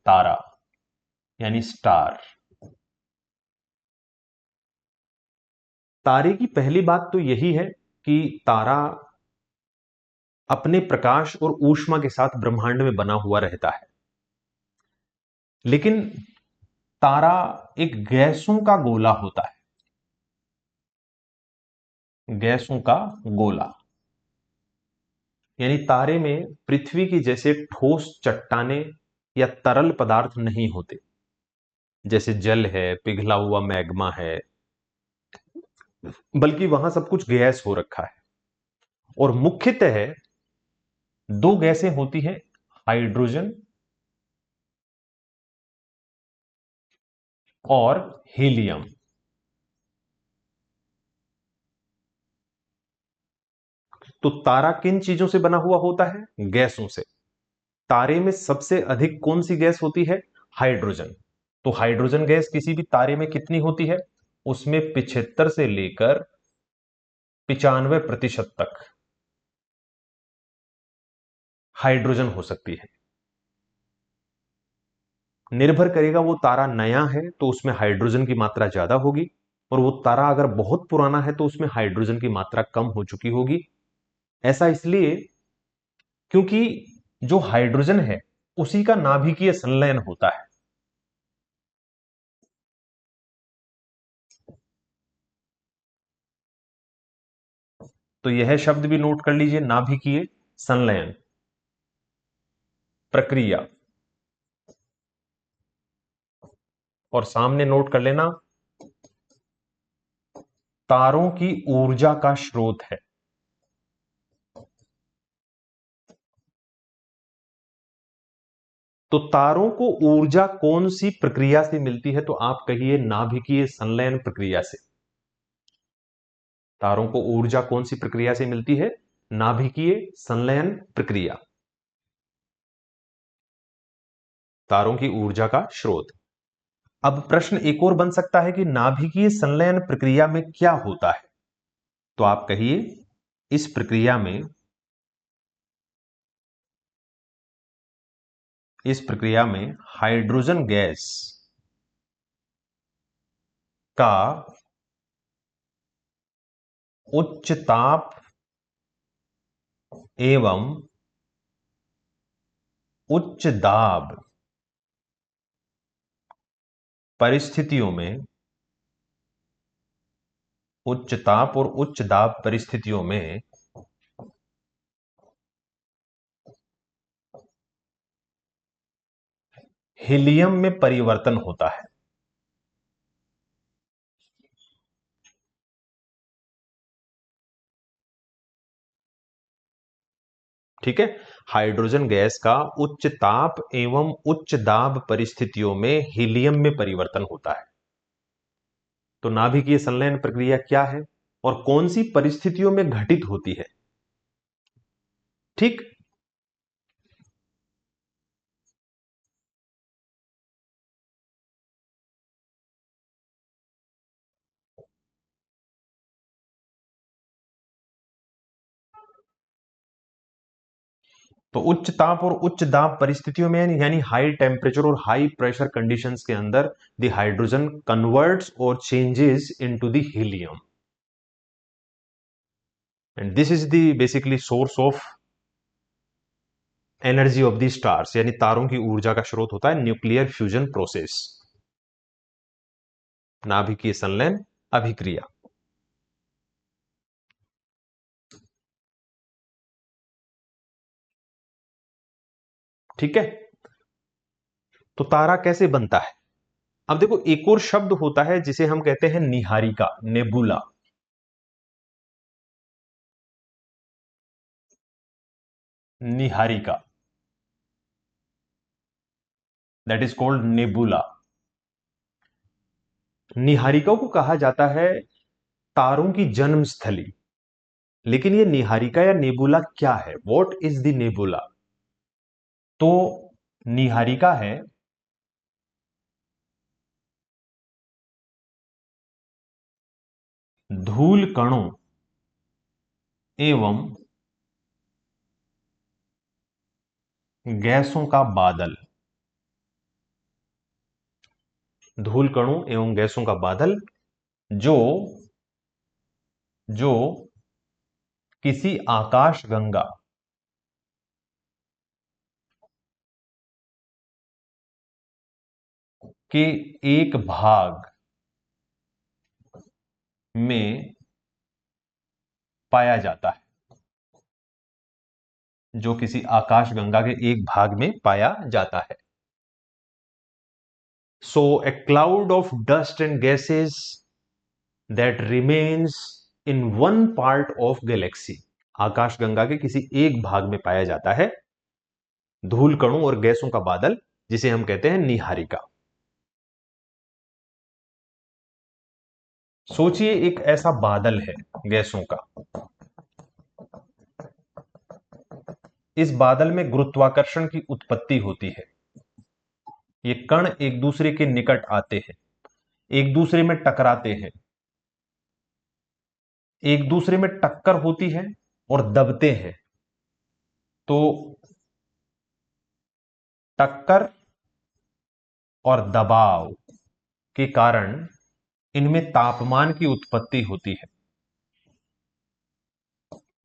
तारा यानी स्टार। तारे की पहली बात तो यही है कि तारा अपने प्रकाश और ऊष्मा के साथ ब्रह्मांड में बना हुआ रहता है, लेकिन तारा एक गैसों का गोला होता है, गैसों का गोला। यानी तारे में पृथ्वी की जैसे ठोस चट्टाने या तरल पदार्थ नहीं होते, जैसे जल है, पिघला हुआ मैग्मा है, बल्कि वहां सब कुछ गैस हो रखा है। और मुख्यतः दो गैसें होती हैं, हाइड्रोजन और हीलियम। तो तारा किन चीजों से बना हुआ होता है? गैसों से। तारे में सबसे अधिक कौन सी गैस होती है? हाइड्रोजन। तो हाइड्रोजन गैस किसी भी तारे में कितनी होती है? उसमें 75 से लेकर 95% तक हाइड्रोजन हो सकती है। निर्भर करेगा वो तारा नया है तो उसमें हाइड्रोजन की मात्रा ज्यादा होगी, और वो तारा अगर बहुत पुराना है तो उसमें हाइड्रोजन की मात्रा कम हो चुकी होगी। ऐसा इसलिए क्योंकि जो हाइड्रोजन है उसी का नाभिकीय संलयन होता है। तो यह शब्द भी नोट कर लीजिए, नाभिकीय संलयन प्रक्रिया। और सामने नोट कर लेना, तारों की ऊर्जा का स्रोत है। तो तारों को ऊर्जा कौन सी प्रक्रिया से मिलती है? तो आप कहिए नाभिकीय संलयन प्रक्रिया से। तारों को ऊर्जा कौन सी प्रक्रिया से मिलती है? नाभिकीय संलयन प्रक्रिया, तारों की ऊर्जा का स्रोत। अब प्रश्न एक और बन सकता है कि नाभिकीय संलयन प्रक्रिया में क्या होता है? तो आप कहिए इस प्रक्रिया में हाइड्रोजन गैस का उच्च ताप एवं उच्च दाब परिस्थितियों में, उच्च ताप और उच्च दाब परिस्थितियों में हीलियम में परिवर्तन होता है। ठीक है, हाइड्रोजन गैस का उच्च ताप एवं उच्च दाब परिस्थितियों में हीलियम में परिवर्तन होता है। तो नाभिकीय संलयन प्रक्रिया क्या है और कौन सी परिस्थितियों में घटित होती है? ठीक। तो उच्च ताप और उच्च दाब परिस्थितियों में यानी हाई टेम्परेचर और हाई प्रेशर कंडीशंस के अंदर द हाइड्रोजन कन्वर्ट्स और changes into the helium, and this is the basically source of energy of the stars. यानी तारों की ऊर्जा का स्रोत होता है न्यूक्लियर फ्यूजन प्रोसेस, नाभिकीय संलयन अभिक्रिया। ठीक है, तो तारा कैसे बनता है? अब देखो एक और शब्द होता है जिसे हम कहते हैं Niharika, nebula. Niharika, that is called nebula. Niharika को कहा जाता है तारों की जन्म स्थली। लेकिन ये निहारिका या नेबुला क्या है? What is the nebula? तो निहारिका है धूल कणों एवं गैसों का बादल। धूल कणों एवं गैसों का बादल जो जो किसी आकाशगंगा के एक भाग में पाया जाता है, जो किसी आकाशगंगा के एक भाग में पाया जाता है। So a cloud of dust and gases that remains in one part of galaxy, आकाशगंगा के किसी एक भाग में पाया जाता है धूल कणों और गैसों का बादल, जिसे हम कहते हैं नीहारिका। सोचिए एक ऐसा बादल है गैसों का, इस बादल में गुरुत्वाकर्षण की उत्पत्ति होती है, ये कण एक दूसरे के निकट आते हैं, एक दूसरे में टकराते हैं, एक दूसरे में टक्कर होती है और दबते हैं। तो टक्कर और दबाव के कारण इनमें तापमान की उत्पत्ति होती है,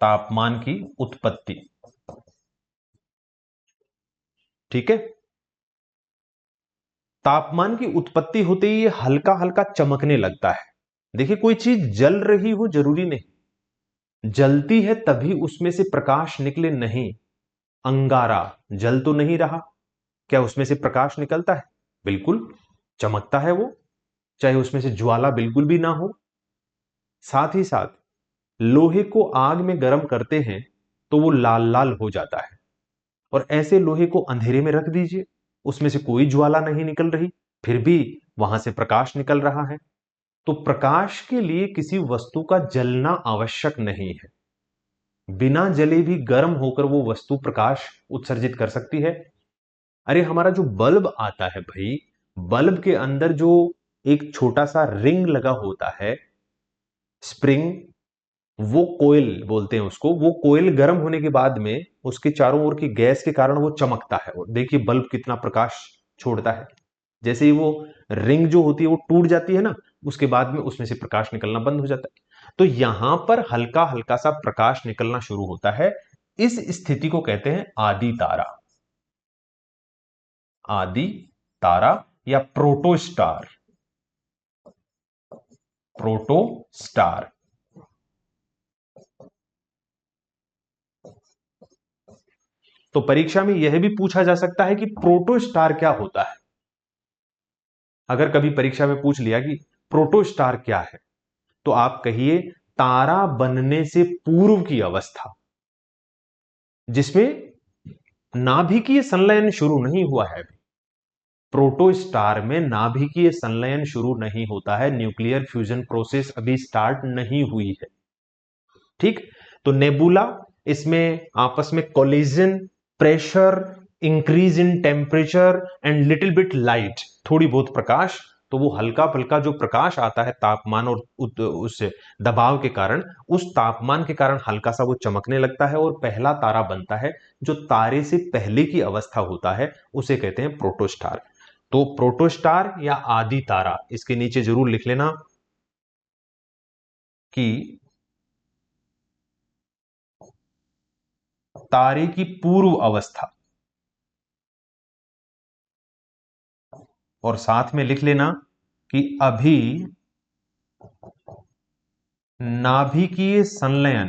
तापमान की उत्पत्ति। ठीक है, तापमान की उत्पत्ति होते ही ये हल्का हल्का चमकने लगता है। देखिए कोई चीज जल रही हो जरूरी नहीं, जलती है तभी उसमें से प्रकाश निकले नहीं। अंगारा जल तो नहीं रहा, क्या उसमें से प्रकाश निकलता है? बिल्कुल चमकता है वो, चाहे उसमें से ज्वाला बिल्कुल भी ना हो। साथ ही साथ लोहे को आग में गर्म करते हैं तो वो लाल लाल हो जाता है, और ऐसे लोहे को अंधेरे में रख दीजिए, उसमें से कोई ज्वाला नहीं निकल रही, फिर भी वहां से प्रकाश निकल रहा है। तो प्रकाश के लिए किसी वस्तु का जलना आवश्यक नहीं है, बिना जले भी गर्म होकर वो वस्तु प्रकाश उत्सर्जित कर सकती है। अरे हमारा जो बल्ब आता है भाई, बल्ब के अंदर जो एक छोटा सा रिंग लगा होता है, स्प्रिंग, वो कोयल बोलते हैं उसको, वो कोयल गर्म होने के बाद में उसके चारों ओर की गैस के कारण वो चमकता है, और देखिए बल्ब कितना प्रकाश छोड़ता है। जैसे ही वो रिंग जो होती है वो टूट जाती है ना, उसके बाद में उसमें से प्रकाश निकलना बंद हो जाता है। तो यहां पर हल्का हल्का सा प्रकाश निकलना शुरू होता है, इस स्थिति को कहते हैं आदि तारा, आदि तारा या प्रोटोस्टार, प्रोटोस्टार। तो परीक्षा में यह भी पूछा जा सकता है कि प्रोटोस्टार क्या होता है। अगर कभी परीक्षा में पूछ लिया कि प्रोटोस्टार क्या है, तो आप कहिए तारा बनने से पूर्व की अवस्था, जिसमें नाभिकीय संलयन शुरू नहीं हुआ है। प्रोटोस्टार में नाभिकीय संलयन शुरू नहीं होता है, न्यूक्लियर फ्यूजन प्रोसेस अभी स्टार्ट नहीं हुई है। ठीक, तो नेबुला, इसमें आपस में collision, pressure, increase in temperature and little bit light, थोड़ी बहुत प्रकाश, तो वो हल्का फुल्का जो प्रकाश आता है तापमान और उस दबाव के कारण, उस तापमान के कारण हल्का सा वो चमकने लगता है और पहला तारा बनता है। जो तारे से पहले की अवस्था होता है उसे कहते हैं प्रोटोस्टार। तो प्रोटोस्टार या आदि तारा, इसके नीचे जरूर लिख लेना कि तारे की पूर्व अवस्था, और साथ में लिख लेना कि अभी नाभिकीय संलयन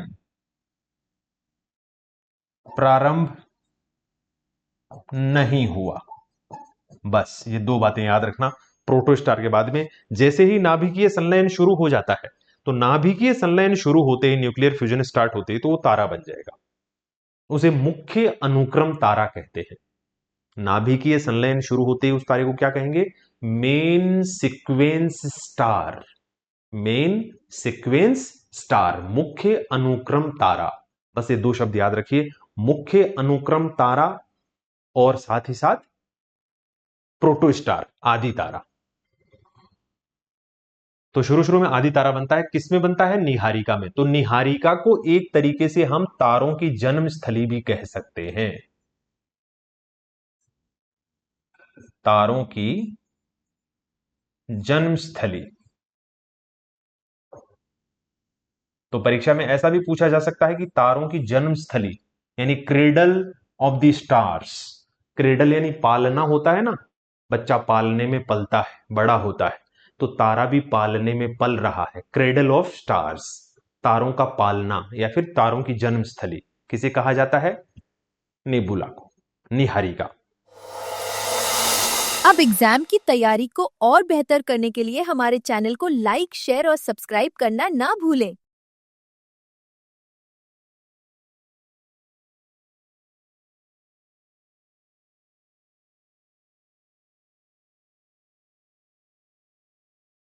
प्रारंभ नहीं हुआ। बस ये दो बातें याद रखना। प्रोटोस्टार के बाद में जैसे ही नाभिकीय संलयन शुरू हो जाता है, तो नाभिकीय संलयन शुरू होते ही, न्यूक्लियर फ्यूजन स्टार्ट होते ही, तो वो तारा बन जाएगा। उसे मुख्य अनुक्रम तारा कहते हैं। नाभिकीय संलयन शुरू होते ही उस तारे को क्या कहेंगे? Main sequence star, main sequence star, मुख्य अनुक्रम तारा। बस ये दो शब्द याद रखिए, मुख्य अनुक्रम तारा और साथ ही साथ प्रोटोस्टार, आदि तारा। तो शुरू शुरू में आदि तारा बनता है, किसमें बनता है? निहारिका में। तो निहारिका को एक तरीके से हम तारों की जन्म स्थली भी कह सकते हैं, तारों की जन्मस्थली। तो परीक्षा में ऐसा भी पूछा जा सकता है कि तारों की जन्मस्थली यानी cradle of the stars. Cradle यानी पालना होता है ना, बच्चा पालने में पलता है, बड़ा होता है, तो तारा भी पालने में पल रहा है। क्रेडल ऑफ स्टार्स, तारों का पालना या फिर तारों की जन्मस्थली किसे कहा जाता है? नेबुला को, निहारिका। अब एग्जाम की तैयारी को और बेहतर करने के लिए हमारे चैनल को लाइक, शेयर और सब्सक्राइब करना ना भूलें।